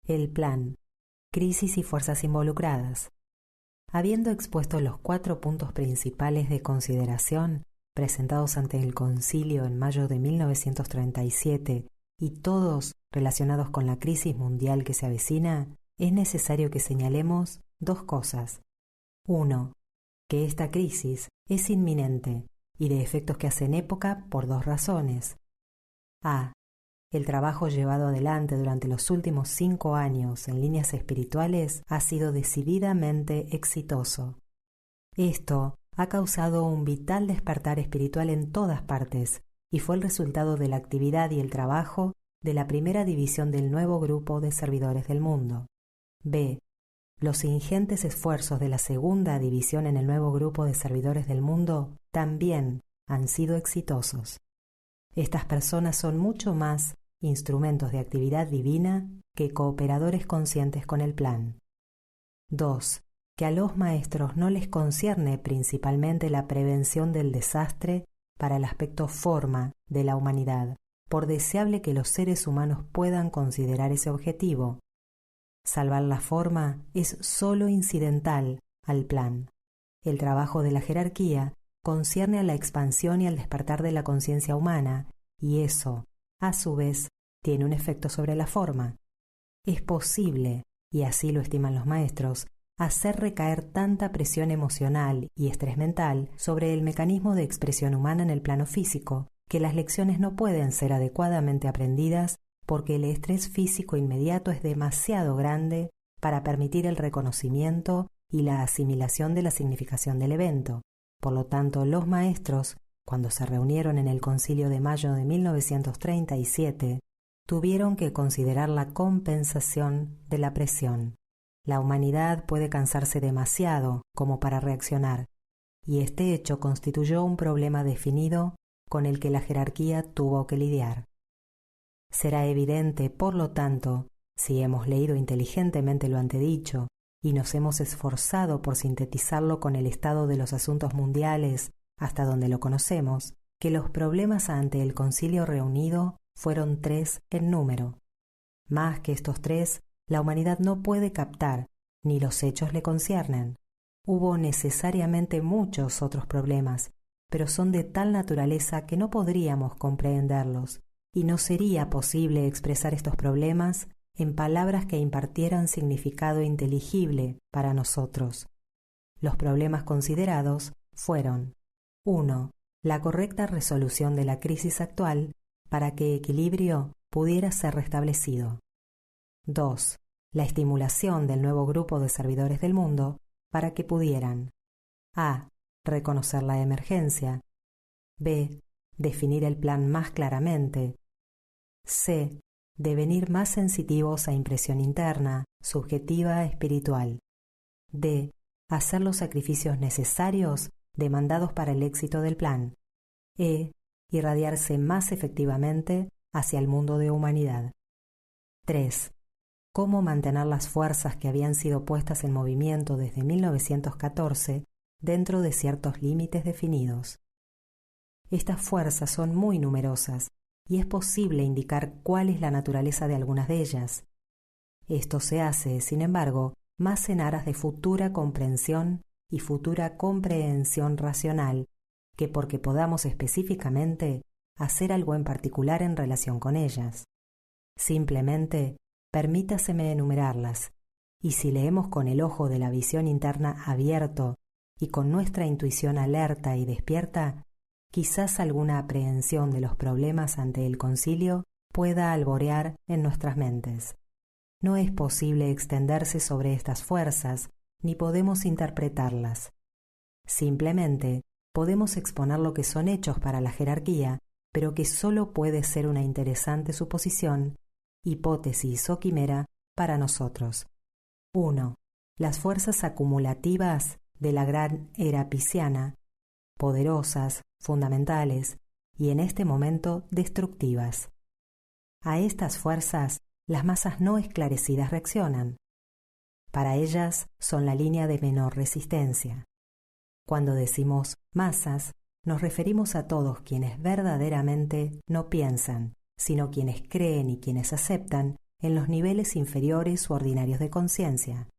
El plan, crisis y fuerzas involucradas. Habiendo expuesto los 4 puntos principales de consideración presentados ante el Concilio en mayo de 1937 y todos relacionados con la crisis mundial que se avecina, es necesario que señalemos 2 cosas. 1. Que esta crisis es inminente y de efectos que hacen época por 2 razones. A. El trabajo llevado adelante durante los últimos 5 años en líneas espirituales ha sido decididamente exitoso. Esto ha causado un vital despertar espiritual en todas partes y fue el resultado de la actividad y el trabajo de la primera división del nuevo grupo de servidores del mundo. B. Los ingentes esfuerzos de la segunda división en el nuevo grupo de servidores del mundo también han sido exitosos. Estas personas son mucho más instrumentos de actividad divina que cooperadores conscientes con el plan. 2. Que a los maestros no les concierne principalmente la prevención del desastre para el aspecto forma de la humanidad, por deseable que los seres humanos puedan considerar ese objetivo. Salvar la forma es sólo incidental al plan. El trabajo de la jerarquía concierne a la expansión y al despertar de la conciencia humana, y eso, a su vez, tiene un efecto sobre la forma. Es posible, y así lo estiman los maestros, hacer recaer tanta presión emocional y estrés mental sobre el mecanismo de expresión humana en el plano físico, que las lecciones no pueden ser adecuadamente aprendidas porque el estrés físico inmediato es demasiado grande para permitir el reconocimiento y la asimilación de la significación del evento. Por lo tanto, los maestros, cuando se reunieron en el Concilio de mayo de 1937, tuvieron que considerar la compensación de la presión. La humanidad puede cansarse demasiado como para reaccionar, y este hecho constituyó un problema definido con el que la jerarquía tuvo que lidiar. Será evidente, por lo tanto, si hemos leído inteligentemente lo antedicho y nos hemos esforzado por sintetizarlo con el estado de los asuntos mundiales hasta donde lo conocemos, que los problemas ante el concilio reunido fueron 3 en número. Más que estos 3, la humanidad no puede captar, ni los hechos le conciernen. Hubo necesariamente muchos otros problemas, pero son de tal naturaleza que no podríamos comprenderlos, y no sería posible expresar estos problemas en palabras que impartieran significado inteligible para nosotros. Los problemas considerados fueron: 1. La correcta resolución de la crisis actual para que equilibrio pudiera ser restablecido. 2. La estimulación del nuevo grupo de servidores del mundo para que pudieran: a. Reconocer la emergencia. b. Definir el plan más claramente. c. Devenir más sensitivos a impresión interna, subjetiva, espiritual. d. Hacer los sacrificios necesarios demandados para el éxito del plan. e. Irradiarse más efectivamente hacia el mundo de humanidad. 3. Cómo mantener las fuerzas que habían sido puestas en movimiento desde 1914 dentro de ciertos límites definidos. Estas fuerzas son muy numerosas y es posible indicar cuál es la naturaleza de algunas de ellas. Esto se hace, sin embargo, más en aras de futura comprensión y futura comprehensión racional que porque podamos específicamente hacer algo en particular en relación con ellas. Simplemente, permítaseme enumerarlas, y si leemos con el ojo de la visión interna abierto y con nuestra intuición alerta y despierta, quizás alguna aprehensión de los problemas ante el concilio pueda alborear en nuestras mentes. No es posible extenderse sobre estas fuerzas, ni podemos interpretarlas. Simplemente podemos exponer lo que son hechos para la jerarquía, pero que solo puede ser una interesante suposición, hipótesis o quimera para nosotros. 1. Las fuerzas acumulativas de la gran era pisciana, poderosas, fundamentales y en este momento destructivas. A estas fuerzas las masas no esclarecidas reaccionan. Para ellas son la línea de menor resistencia. Cuando decimos masas, nos referimos a todos quienes verdaderamente no piensan, sino quienes creen y quienes aceptan en los niveles inferiores u ordinarios de conciencia.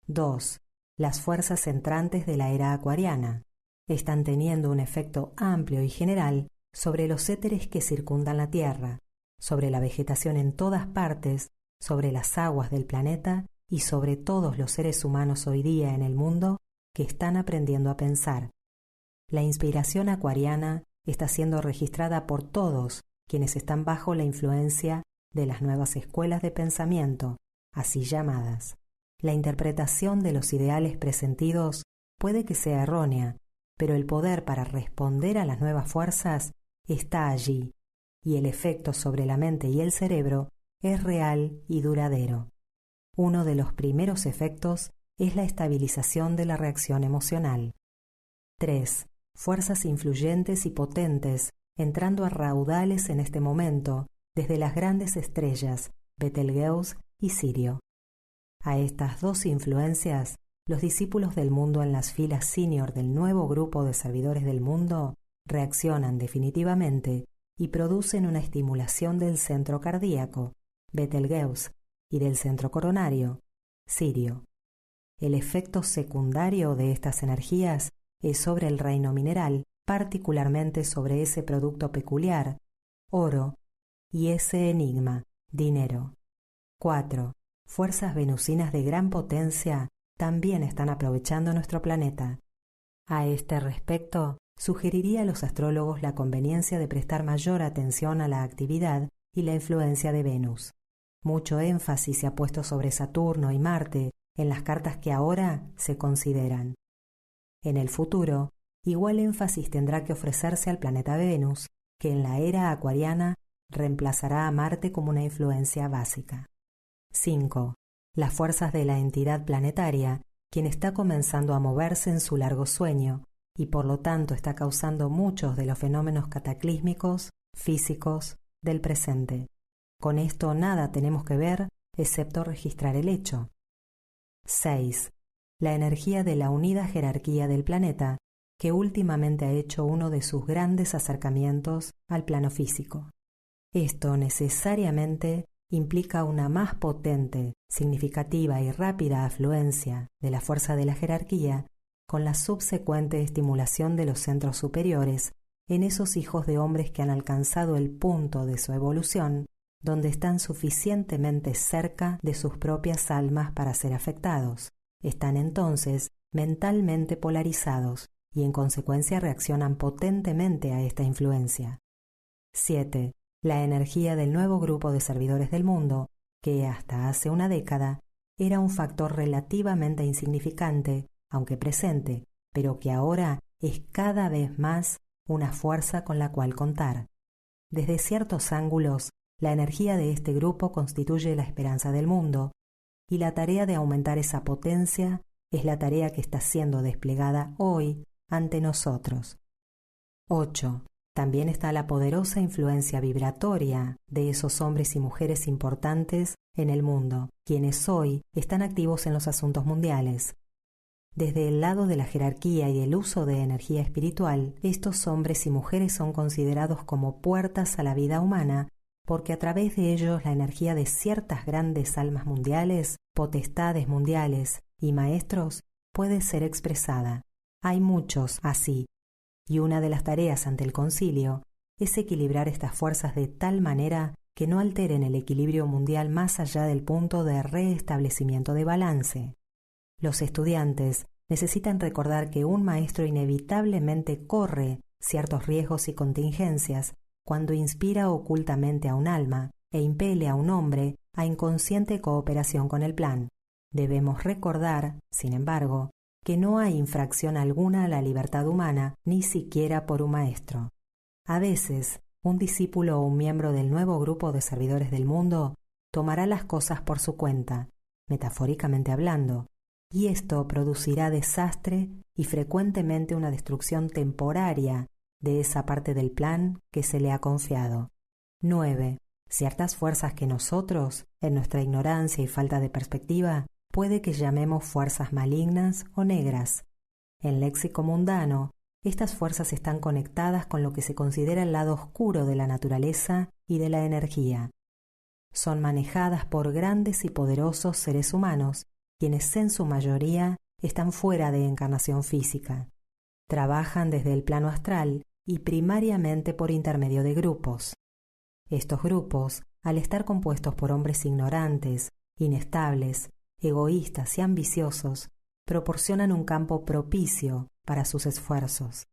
2. Las fuerzas entrantes de la era acuariana están teniendo un efecto amplio y general sobre los éteres que circundan la Tierra, sobre la vegetación en todas partes, sobre las aguas del planeta y sobre todos los seres humanos hoy día en el mundo que están aprendiendo a pensar. La inspiración acuariana está siendo registrada por todos quienes están bajo la influencia de las nuevas escuelas de pensamiento, así llamadas. La interpretación de los ideales presentidos puede que sea errónea, pero el poder para responder a las nuevas fuerzas está allí, y el efecto sobre la mente y el cerebro es real y duradero. Uno de los primeros efectos es la estabilización de la reacción emocional. 3. Fuerzas influyentes y potentes entrando a raudales en este momento desde las grandes estrellas Betelgeuse y Sirio. A estas dos influencias, los discípulos del mundo en las filas senior del nuevo grupo de servidores del mundo reaccionan definitivamente y producen una estimulación del centro cardíaco, Betelgeuse, y del centro coronario, Sirio. El efecto secundario de estas energías es sobre el reino mineral, particularmente sobre ese producto peculiar, oro, y ese enigma, dinero. 4. Fuerzas venusinas de gran potencia también están aprovechando nuestro planeta. A este respecto, sugeriría a los astrólogos la conveniencia de prestar mayor atención a la actividad y la influencia de Venus. Mucho énfasis se ha puesto sobre Saturno y Marte en las cartas que ahora se consideran. En el futuro, igual énfasis tendrá que ofrecerse al planeta Venus, que en la era acuariana reemplazará a Marte como una influencia básica. 5. Las fuerzas de la entidad planetaria, quien está comenzando a moverse en su largo sueño y por lo tanto está causando muchos de los fenómenos cataclísmicos, físicos, del presente. Con esto nada tenemos que ver excepto registrar el hecho. 6. La energía de la unida jerarquía del planeta, que últimamente ha hecho uno de sus grandes acercamientos al plano físico. Esto necesariamente implica una más potente, significativa y rápida afluencia de la fuerza de la jerarquía con la subsecuente estimulación de los centros superiores en esos hijos de hombres que han alcanzado el punto de su evolución donde están suficientemente cerca de sus propias almas para ser afectados. Están entonces mentalmente polarizados y en consecuencia reaccionan potentemente a esta influencia. 7. La energía del nuevo grupo de servidores del mundo, que hasta hace una década era un factor relativamente insignificante, aunque presente, pero que ahora es cada vez más una fuerza con la cual contar. Desde ciertos ángulos, la energía de este grupo constituye la esperanza del mundo, y la tarea de aumentar esa potencia es la tarea que está siendo desplegada hoy ante nosotros. 8. También está la poderosa influencia vibratoria de esos hombres y mujeres importantes en el mundo, quienes hoy están activos en los asuntos mundiales. Desde el lado de la jerarquía y el uso de energía espiritual, estos hombres y mujeres son considerados como puertas a la vida humana, porque a través de ellos la energía de ciertas grandes almas mundiales, potestades mundiales y maestros puede ser expresada. Hay muchos así, y una de las tareas ante el concilio es equilibrar estas fuerzas de tal manera que no alteren el equilibrio mundial más allá del punto de restablecimiento de balance. Los estudiantes necesitan recordar que un maestro inevitablemente corre ciertos riesgos y contingencias cuando inspira ocultamente a un alma e impele a un hombre a inconsciente cooperación con el plan. Debemos recordar, sin embargo, que no hay infracción alguna a la libertad humana, ni siquiera por un maestro. A veces, un discípulo o un miembro del nuevo grupo de servidores del mundo tomará las cosas por su cuenta, metafóricamente hablando, y esto producirá desastre y frecuentemente una destrucción temporaria de esa parte del plan que se le ha confiado. 9. Ciertas fuerzas que nosotros, en nuestra ignorancia y falta de perspectiva, puede que llamemos fuerzas malignas o negras. En léxico mundano, estas fuerzas están conectadas con lo que se considera el lado oscuro de la naturaleza y de la energía. son manejadas por grandes y poderosos seres humanos, quienes en su mayoría están fuera de encarnación física. Trabajan desde el plano astral y primariamente por intermedio de grupos. Estos grupos, al estar compuestos por hombres ignorantes, inestables, egoístas y ambiciosos, proporcionan un campo propicio para sus esfuerzos.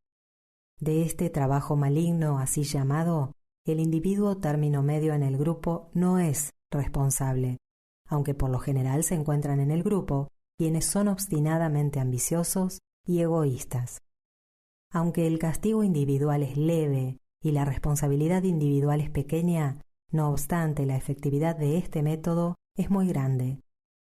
De este trabajo maligno así llamado, el individuo término medio en el grupo no es responsable, aunque por lo general se encuentran en el grupo quienes son obstinadamente ambiciosos y egoístas. Aunque el castigo individual es leve y la responsabilidad individual es pequeña, no obstante la efectividad de este método es muy grande.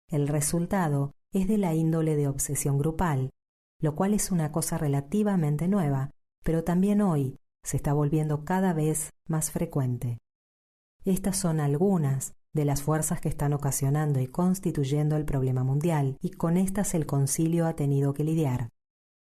El resultado es de la índole de obsesión grupal, lo cual es una cosa relativamente nueva, pero también hoy se está volviendo cada vez más frecuente. Estas son algunas de las fuerzas que están ocasionando y constituyendo el problema mundial, y con estas el concilio ha tenido que lidiar.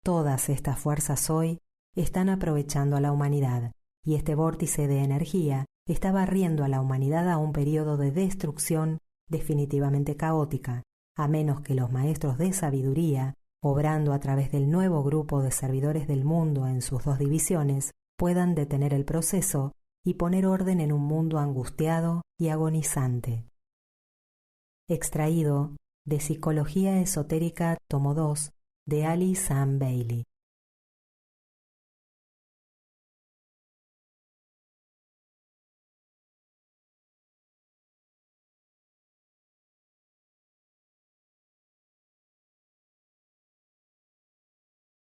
Todas estas fuerzas hoy están aprovechando a la humanidad, y este vórtice de energía está barriendo a la humanidad a un periodo de destrucción definitivamente caótica, a menos que los maestros de sabiduría, obrando a través del nuevo grupo de servidores del mundo en sus dos divisiones, puedan detener el proceso y poner orden en un mundo angustiado y agonizante. Extraído de Psicología Esotérica, tomo 2, de Ali Sam Bailey.